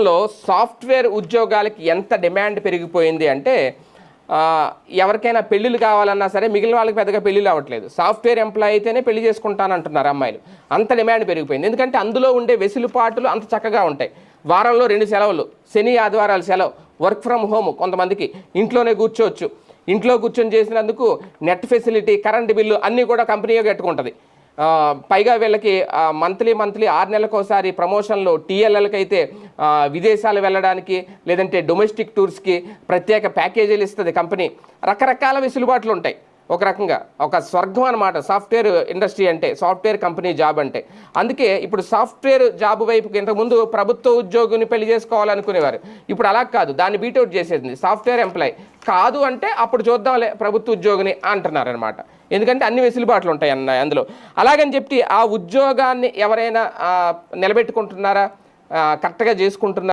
లో సాఫ్ట్వేర్ ఉద్యోగాలకి ఎంత డిమాండ్ పెరిగిపోయింది అంటే ఎవరికైనా పెళ్ళిళ్ళు కావాలన్నా సరే మిగిలిన వాళ్ళకి పెద్దగా పెళ్ళిళ్ళు అవ్వట్లేదు. సాఫ్ట్వేర్ ఎంప్లాయ్ అయితేనే పెళ్లి చేసుకుంటానంటున్నారు అమ్మాయిలు. అంత డిమాండ్ పెరిగిపోయింది. ఎందుకంటే అందులో ఉండే వెసులుబాటులు అంత చక్కగా ఉంటాయి. వారంలో 2 సెలవులు, శని ఆదివారాలు సెలవు, వర్క్ ఫ్రమ్ హోమ్, కొంతమందికి ఇంట్లోనే కూర్చోవచ్చు. ఇంట్లో కూర్చొని చేసినందుకు నెట్ ఫెసిలిటీ, కరెంట్ బిల్లు అన్నీ కూడా కంపెనీయే కట్టుకుంటుంది. పైగా వీళ్ళకి మంత్లీ 6 నెలలకు ఒకసారి ప్రమోషన్లు, టీఎల్ఎల్కి అయితే విదేశాలు వెళ్ళడానికి లేదంటే డొమెస్టిక్ టూర్స్కి ప్రత్యేక ప్యాకేజీలు ఇస్తుంది కంపెనీ. రకరకాల వెసులుబాట్లు ఉంటాయి. ఒక రకంగా ఒక స్వర్గం అన్నమాట సాఫ్ట్వేర్ ఇండస్ట్రీ అంటే, సాఫ్ట్వేర్ కంపెనీ జాబ్ అంటే. అందుకే ఇప్పుడు సాఫ్ట్వేర్ జాబ్ వైపుకి ఇంతకుముందు ప్రభుత్వ ఉద్యోగిని పెళ్లి చేసుకోవాలనుకునేవారు. ఇప్పుడు అలా కాదు, దాన్ని బీటౌట్ చేసేసింది. సాఫ్ట్వేర్ ఎంప్లాయ్ కాదు అంటే అప్పుడు చూద్దాంలే ప్రభుత్వ ఉద్యోగిని అంటున్నారు అనమాట. ఎందుకంటే అన్ని వెసులుబాట్లు ఉంటాయి అందులో. అలాగని చెప్పి ఆ ఉద్యోగాన్ని ఎవరైనా నిలబెట్టుకుంటున్నారా, కరెక్ట్గా చేసుకుంటున్నారా?